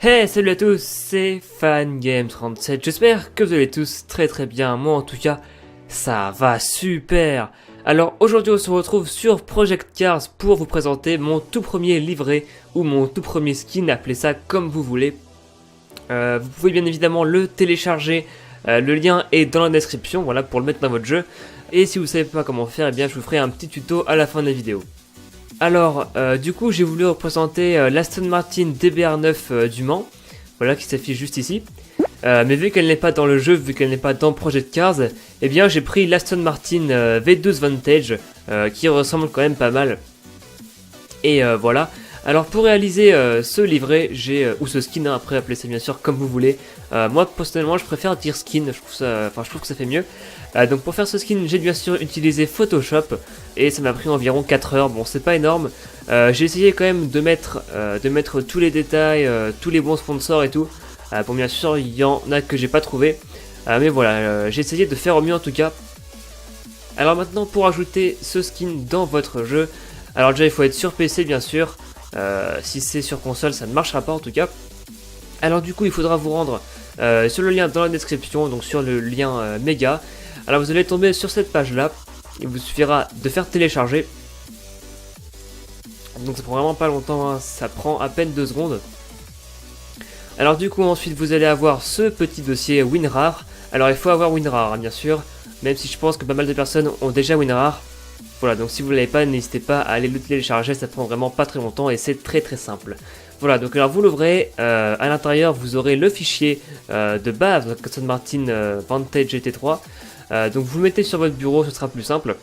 Hey, salut à tous, c'est FanGame37, j'espère que vous allez tous très bien, moi en tout cas, ça va super. Alors aujourd'hui on se retrouve sur Project Cars pour vous présenter mon tout premier livret ou mon tout premier skin, appelez ça comme vous voulez. Vous pouvez bien évidemment le télécharger, le lien est dans la description, voilà, pour le mettre dans votre jeu. Et si vous savez pas comment faire, eh bien je vous ferai un petit tuto à la fin de la vidéo. Alors, du coup, j'ai voulu représenter l'Aston Martin DBR9 du Mans, voilà, qui s'affiche juste ici. Mais vu qu'elle n'est pas dans le jeu, vu qu'elle n'est pas dans Project Cars, eh bien j'ai pris l'Aston Martin V12 Vantage, qui ressemble quand même pas mal. Et voilà. Alors pour réaliser ce livret, ou ce skin, hein, après appelez ça bien sûr comme vous voulez. Moi personnellement je préfère dire skin, je trouve que ça fait mieux. Donc pour faire ce skin, j'ai bien sûr utilisé Photoshop et ça m'a pris environ 4 heures. Bon, c'est pas énorme. J'ai essayé quand même de mettre tous les détails, tous les bons sponsors et tout. Bon, bien sûr, il y en a que j'ai pas trouvé. Mais voilà, j'ai essayé de faire au mieux en tout cas. Alors maintenant, pour ajouter ce skin dans votre jeu, alors déjà il faut être sur PC bien sûr. Si c'est sur console, ça ne marchera pas en tout cas. Alors du coup, il faudra vous rendre sur le lien dans la description, donc sur le lien méga. Alors vous allez tomber sur cette page là, il vous suffira de faire télécharger. Donc ça prend vraiment pas longtemps, hein, ça prend à peine 2 secondes. Alors du coup ensuite vous allez avoir ce petit dossier WinRAR. Alors il faut avoir WinRAR hein, bien sûr, même si je pense que pas mal de personnes ont déjà WinRAR. Voilà, donc si vous ne l'avez pas, n'hésitez pas à aller le télécharger, ça prend vraiment pas très longtemps et c'est très simple. Voilà, donc alors vous l'ouvrez, à l'intérieur vous aurez le fichier de base, votre Aston Martin Vantage GT3. Donc vous le mettez sur votre bureau, ce sera plus simple.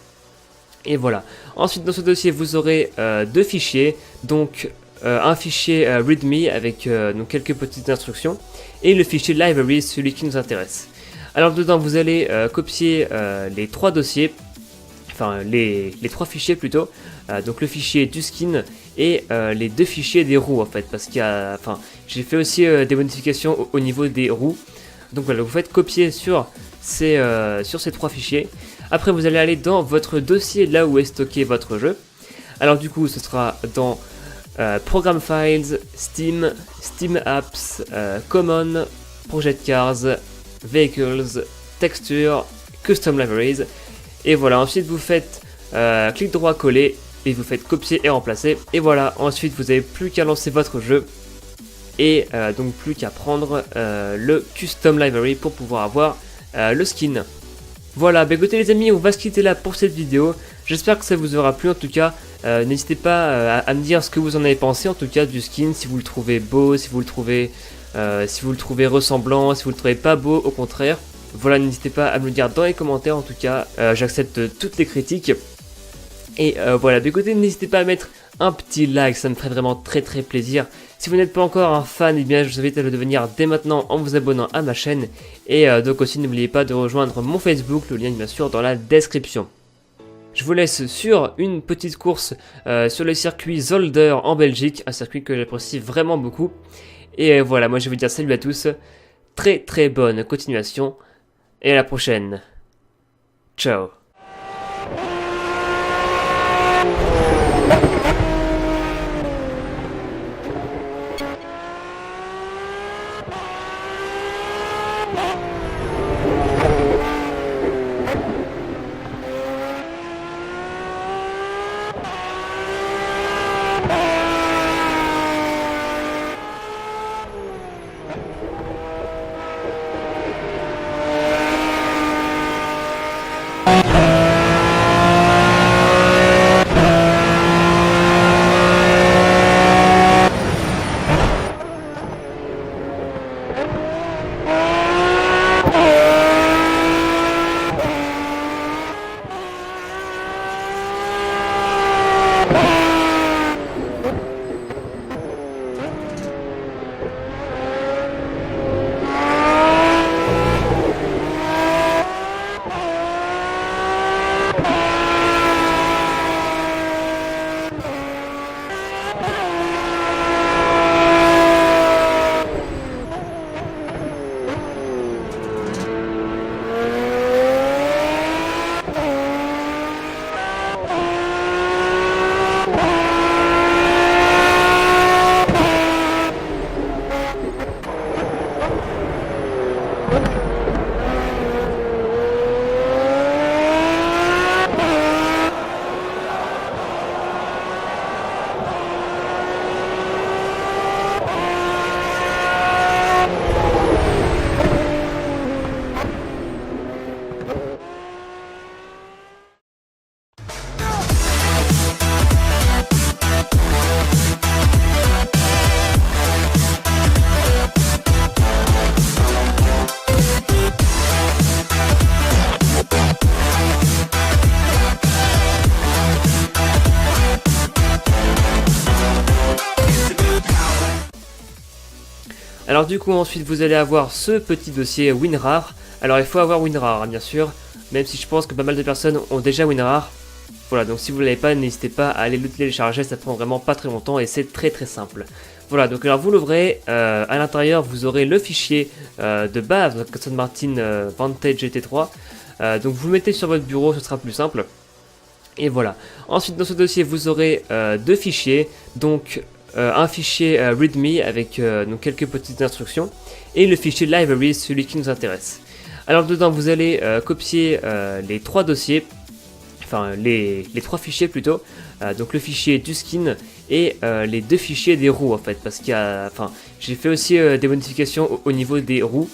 Et voilà. Ensuite dans ce dossier vous aurez deux fichiers, donc un fichier README avec donc quelques petites instructions, et le fichier Library, celui qui nous intéresse. Alors dedans vous allez copier les trois dossiers, enfin les trois fichiers plutôt, donc le fichier du skin et les deux fichiers des roues en fait, parce qu'il y a, enfin j'ai fait aussi des modifications au niveau des roues. Donc voilà, vous faites copier sur ces trois fichiers. Après vous allez aller dans votre dossier là où est stocké votre jeu. Alors du coup ce sera dans Program Files, Steam, Steam Apps, Common, Project Cars, Vehicles, Texture, Custom Libraries. Et voilà, ensuite vous faites clic droit coller et vous faites copier et remplacer. Et voilà, ensuite vous n'avez plus qu'à lancer votre jeu. Et donc plus qu'à prendre le Custom Library pour pouvoir avoir le skin. Voilà, bah écoutez les amis, on va se quitter là pour cette vidéo. J'espère que ça vous aura plu en tout cas. N'hésitez pas à me dire ce que vous en avez pensé en tout cas du skin, si vous le trouvez beau, si vous le trouvez ressemblant, si vous le trouvez pas beau, au contraire. Voilà, n'hésitez pas à me le dire dans les commentaires en tout cas, j'accepte toutes les critiques. Et voilà, bah écoutez, n'hésitez pas à mettre un petit like, ça me ferait vraiment très plaisir. Si vous n'êtes pas encore un fan, eh bien je vous invite à le devenir dès maintenant en vous abonnant à ma chaîne. Et donc aussi n'oubliez pas de rejoindre mon Facebook, le lien est bien sûr dans la description. Je vous laisse sur une petite course sur le circuit Zolder en Belgique, un circuit que j'apprécie vraiment beaucoup. Et voilà, moi je vais vous dire salut à tous, très bonne continuation, et à la prochaine. Ciao. Alors du coup ensuite vous allez avoir ce petit dossier WinRAR. Alors il faut avoir WinRAR hein, bien sûr, même si je pense que pas mal de personnes ont déjà WinRAR. Voilà, donc si vous ne l'avez pas, n'hésitez pas à aller le télécharger, ça prend vraiment pas très longtemps et c'est très simple. Voilà, donc alors vous l'ouvrez, à l'intérieur vous aurez le fichier de base, donc Aston Martin Vantage GT3. Donc vous le mettez sur votre bureau, ce sera plus simple. Et voilà. Ensuite dans ce dossier vous aurez deux fichiers, donc un fichier README avec donc quelques petites instructions, et le fichier Library, celui qui nous intéresse. Alors dedans vous allez copier les trois dossiers, enfin les trois fichiers plutôt, donc le fichier du skin et les deux fichiers des roues en fait, parce qu'il y a, enfin j'ai fait aussi des modifications au niveau des roues.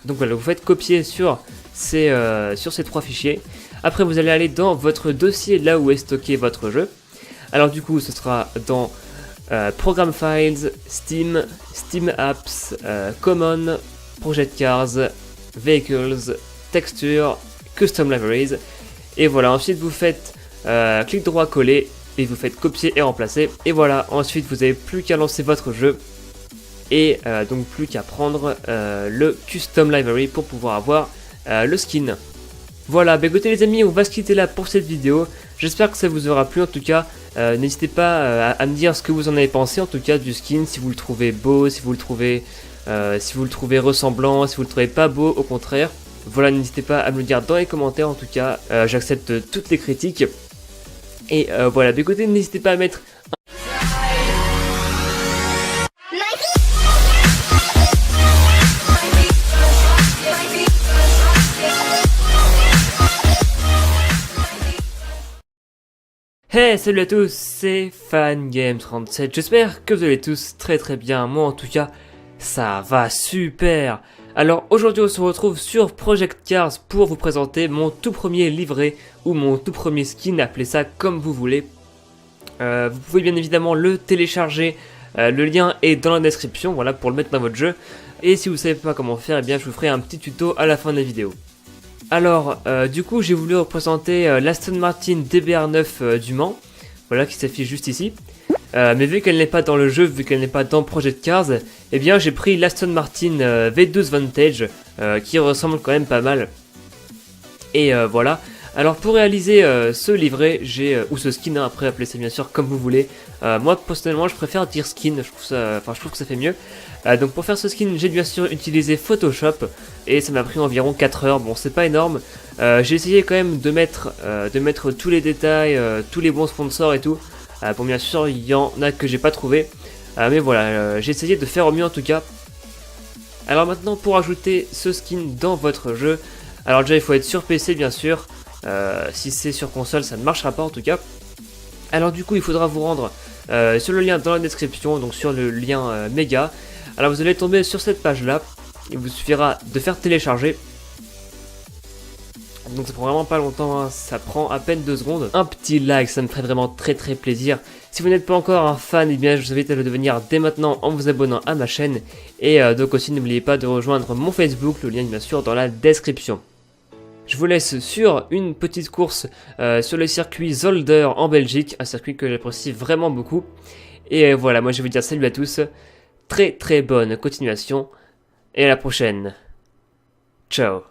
Donc voilà, vous faites copier sur ces trois fichiers. Après vous allez aller dans votre dossier là où est stocké votre jeu. Alors du coup ce sera dans Program Files, Steam, Steam Apps, Common, Project Cars, Vehicles, Texture, Custom Libraries. Et voilà, ensuite vous faites clic droit coller et vous faites copier et remplacer. Et voilà, ensuite vous n'avez plus qu'à lancer votre jeu. Et donc plus qu'à prendre le Custom Library pour pouvoir avoir le skin. Voilà, bah écoutez les amis, on va se quitter là pour cette vidéo. J'espère que ça vous aura plu en tout cas. N'hésitez pas à me dire ce que vous en avez pensé en tout cas du skin, si vous le trouvez beau, si vous le trouvez ressemblant, si vous le trouvez pas beau, au contraire. Voilà, n'hésitez pas à me le dire dans les commentaires en tout cas. J'accepte toutes les critiques. Et voilà, bah écoutez, n'hésitez pas à mettre Hey, salut à tous, c'est FanGame37, j'espère que vous allez tous très bien, moi en tout cas, ça va super. Alors aujourd'hui on se retrouve sur Project Cars pour vous présenter mon tout premier livret, ou mon tout premier skin, appelez ça comme vous voulez. Vous pouvez bien évidemment le télécharger, le lien est dans la description, voilà, pour le mettre dans votre jeu. Et si vous ne savez pas comment faire, eh bien je vous ferai un petit tuto à la fin de la vidéo. Alors, du coup, j'ai voulu représenter l'Aston Martin DBR9 du Mans, voilà, qui s'affiche juste ici. Mais vu qu'elle n'est pas dans le jeu, vu qu'elle n'est pas dans Project Cars, eh bien j'ai pris l'Aston Martin V12 Vantage, qui ressemble quand même pas mal. Et voilà. Alors pour réaliser ce livret, ou ce skin, hein, après appelez ça bien sûr comme vous voulez. Moi personnellement je préfère dire skin, je trouve que ça fait mieux. Donc pour faire ce skin, j'ai bien sûr utilisé Photoshop et ça m'a pris environ 4 heures. Bon, c'est pas énorme. J'ai essayé quand même de mettre tous les détails, tous les bons sponsors et tout. Bon, bien sûr, il y en a que j'ai pas trouvé. Mais voilà, j'ai essayé de faire au mieux en tout cas. Alors maintenant, pour ajouter ce skin dans votre jeu, alors déjà il faut être sur PC bien sûr. Si c'est sur console, ça ne marchera pas en tout cas. Alors du coup, il faudra vous rendre sur le lien dans la description, donc sur le lien méga. Alors vous allez tomber sur cette page là, il vous suffira de faire télécharger. Donc ça prend vraiment pas longtemps, hein, ça prend à peine 2 secondes. Un petit like, ça me ferait vraiment très plaisir. Si vous n'êtes pas encore un fan, eh bien je vous invite à le devenir dès maintenant en vous abonnant à ma chaîne. Et donc aussi n'oubliez pas de rejoindre mon Facebook, le lien est bien sûr dans la description. Je vous laisse sur une petite course sur le circuit Zolder en Belgique, un circuit que j'apprécie vraiment beaucoup. Et voilà, moi je vais vous dire salut à tous, très bonne continuation, et à la prochaine. Ciao.